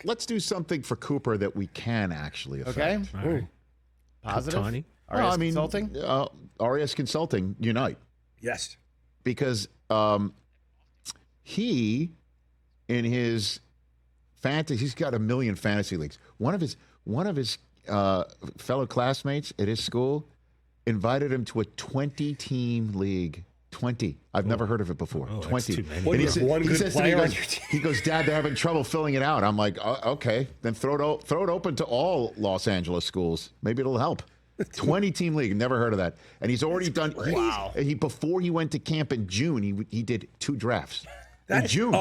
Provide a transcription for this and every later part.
let's do something for Cooper that we can actually affect. Okay. All right. Positive. Tony? RS Consulting? RS Consulting, unite. Yes. Because he, in his fantasy, he's got a million fantasy leagues. One of his fellow classmates at his school invited him to a 20-team league. 20. I've never heard of it before. 20. That's too many. What, you have one good player on your team? He goes, Dad, they're having trouble filling it out. I'm like, okay, then throw it open to all Los Angeles schools. Maybe it'll help. 20-team league. Never heard of that. And he's already done. Wow. Before he went to camp in June, he did 2 drafts. In June.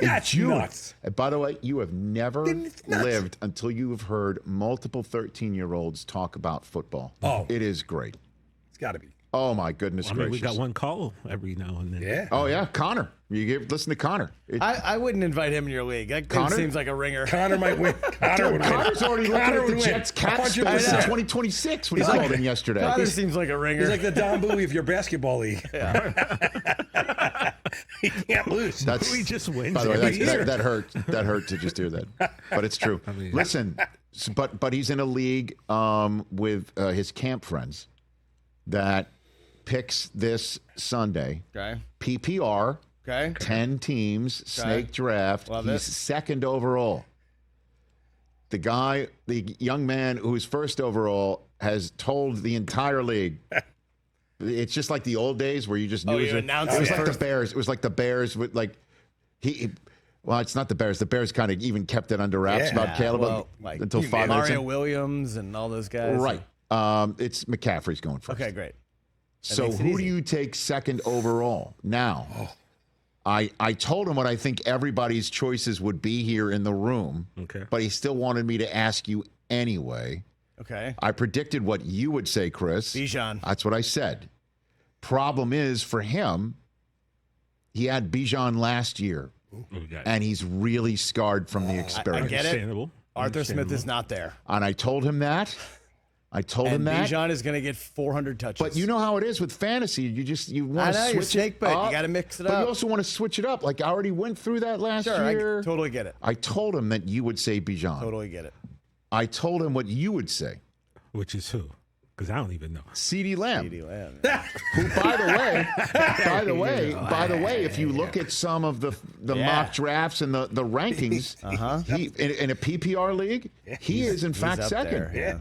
That's nuts. And by the way, you have never lived until you have heard multiple 13-year-olds talk about football. Oh. It is great. It's got to be. Oh, my goodness gracious. We got one call every now and then. Yeah. Oh, yeah. Connor. Listen to Connor. I wouldn't invite him in your league. That Connor? seems like a ringer. Connor might win. Connor would win. Connor's already looking Connor at the would Jets win. cap space in 100%. 2026 when he called in yesterday. Connor seems like a ringer. He's like the Don Bowie of your basketball league. He can't lose. We just win. By the way, every year. that hurt. That hurt to just do that, but it's true. Listen, but he's in a league with his camp friends that picks this Sunday. Okay. PPR. Okay. 10 teams. Snake draft. Love He's it. second overall. The young man who's first overall, has told the entire league. It's just like the old days where you just knew it was like the Bears. It was like the Bears with like well, it's not the Bears. The Bears kind of even kept it under wraps about Caleb until 5 minutes. Mario Williams and all those guys. Right. It's McCaffrey's going first. Okay, great. So who do you take second overall? Now, I told him what I think everybody's choices would be here in the room. Okay. But he still wanted me to ask you anyway. Okay. I predicted what you would say, Chris. Bijan. That's what I said. Problem is, for him, he had Bijan last year, and he's really scarred from the experience. I get it. Arthur Smith is not there. And I told him that. Bijan is going to get 400 touches. But you know how it is with fantasy. You want to switch snake bait. You got to mix it up. But you also want to switch it up. Like I already went through that last year. I totally get it. I told him that you would say Bijan. Totally get it. I told him what you would say. Which is who? Because I don't even know. CeeDee Lamb. CeeDee Lamb. Who, by the way, if you look at some of the mock drafts and the rankings, he in a PPR league, he is in fact second. Yeah.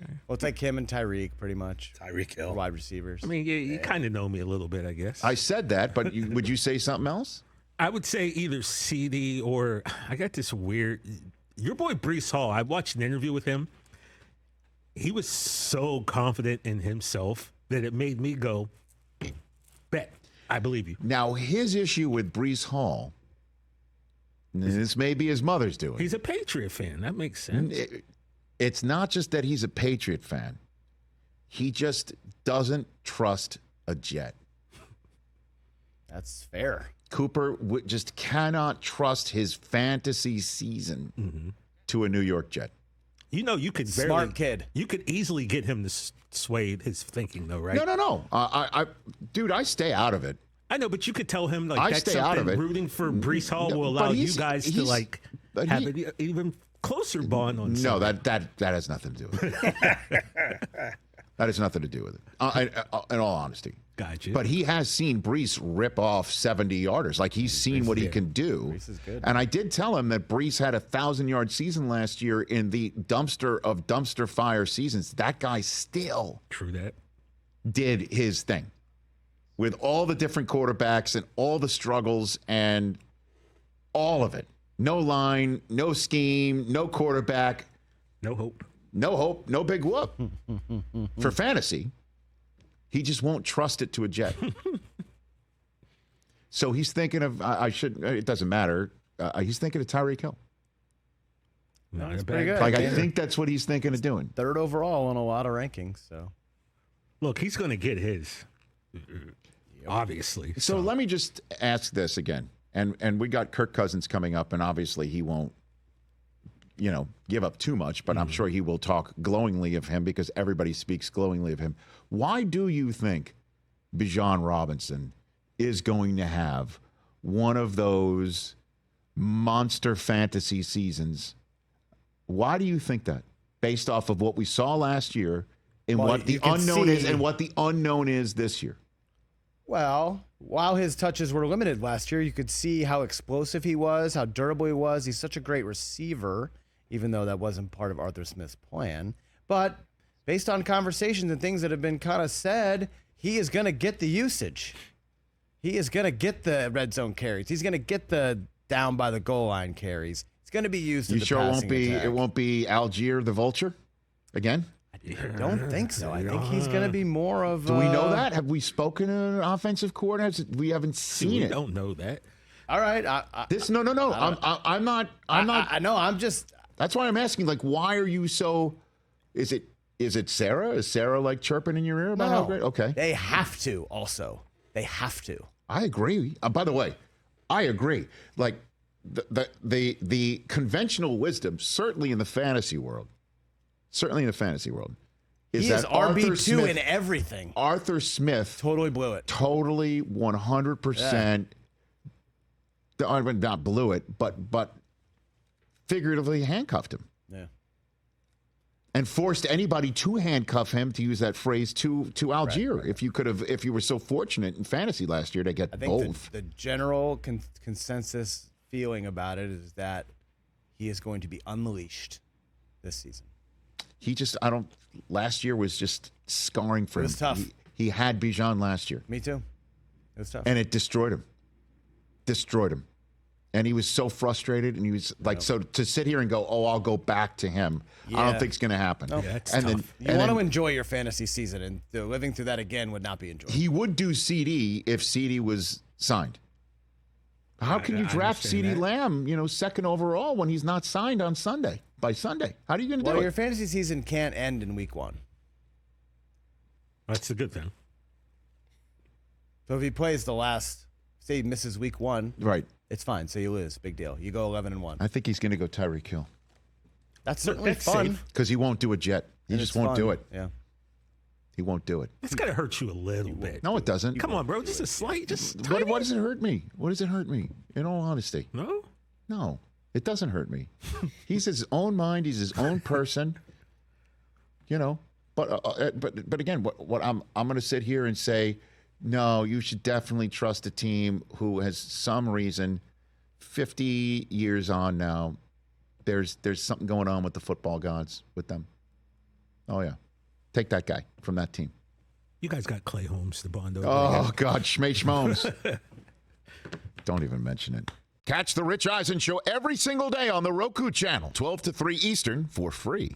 Okay. Well, it's like him and Tyreek, pretty much. Tyreek Hill. Wide receivers. I mean, you kind of know me a little bit, I guess. I said that, but would you say something else? I would say either CD or I got this weird. Your boy Breece Hall. I watched an interview with him. He was so confident in himself that it made me go, bet. I believe you. Now, his issue with Breece Hall, this may be his mother's doing. He's a Patriot fan. That makes sense. It's not just that he's a Patriot fan. He just doesn't trust a Jet. That's fair. Cooper just cannot trust his fantasy season to a New York Jet. You know, you could Smart kid. You could easily get him to sway his thinking, though, right? No. Dude, I stay out of it. I know, but you could tell him like I that's stay out something of it. Rooting for Breece Hall will but allow you guys to like have an even closer bond on. No, that has nothing to do with it. That has nothing to do with it. In all honesty. Gotcha. But he has seen Breece rip off 70-yarders. Like, he's seen what he can do. Breece is good. And I did tell him that Breece had a 1,000-yard season last year in the dumpster of dumpster fire seasons. That guy still did his thing with all the different quarterbacks and all the struggles and all of it. No line, no scheme, no quarterback. No hope. No hope, no big whoop. For fantasy, he just won't trust it to a Jet. So he's thinking of, it doesn't matter. He's thinking of Tyreek Hill. Not pretty good. Like, I think that's what he's thinking of doing. Third overall on a lot of rankings. So, look, he's going to get his, obviously. So let me just ask this again. And we got Kirk Cousins coming up, and obviously he won't, give up too much, but I'm sure he will talk glowingly of him because everybody speaks glowingly of him. Why do you think Bijan Robinson is going to have one of those monster fantasy seasons. Why do you think that? Based off of what we saw last year and what the unknown is and what the unknown is this year. Well, while his touches were limited last year, you could see how explosive he was, how durable he was. He's such a great receiver, even though that wasn't part of Arthur Smith's plan. But based on conversations and things that have been kind of said, he is going to get the usage. He is going to get the red zone carries. He's going to get the down by the goal line carries. It's going to be used in the passing attack. It won't be Algier the Vulture again? I don't think so. I think he's going to be more of. Do we know that? Have we spoken to an offensive coordinator? We haven't seen it. We don't know that. All right. No. I'm not. I know. I'm just. That's why I'm asking. Like, why are you so? Is it Sarah? Is Sarah like chirping in your ear about how great? Okay. They have to. Also, they have to. I agree. By the way, I agree. Like the conventional wisdom, certainly in the fantasy world. Certainly in the fantasy world. He is RB2 in everything. Arthur Smith totally blew it. Totally 100%. Not blew it, but figuratively handcuffed him. Yeah. And forced anybody to handcuff him, to use that phrase, to Algier. Right. If you were so fortunate in fantasy last year to get both. The general consensus feeling about it is that he is going to be unleashed this season. Last year was just scarring for him. It was tough. He had Bijan last year. Me too. It was tough. And it destroyed him. And he was so frustrated, and he was like, so to sit here and go, I'll go back to him, I don't think it's going to happen. Nope. Yeah, it's tough. You want to enjoy your fantasy season, and living through that again would not be enjoyable. He would do CD if CD was signed. How can you draft CD Lamb, second overall when he's not signed on Sunday? By Sunday, how are you going to do it? Well, your fantasy season can't end in week 1. That's a good thing. So if he plays say he misses week 1, right? It's fine. So you lose, big deal. You go 11-1. I think he's going to go Tyreek Hill. That's certainly fun because he won't do it yet. He just won't do it. Yeah, he won't do it. It's got to hurt you a little bit. No, it doesn't. Come on, bro. Just a slight. What does it hurt me? What does it hurt me? In all honesty, No. It doesn't hurt me. He's his own mind. He's his own person. But again, what I'm going to sit here and say, no, you should definitely trust a team who has some reason. 50 years on now, there's something going on with the football gods with them. Oh yeah, take that guy from that team. You guys got Clay Holmes to bond over. Oh God, Schmoes. Don't even mention it. Catch the Rich Eisen Show every single day on the Roku channel, 12 to 3 Eastern, for free.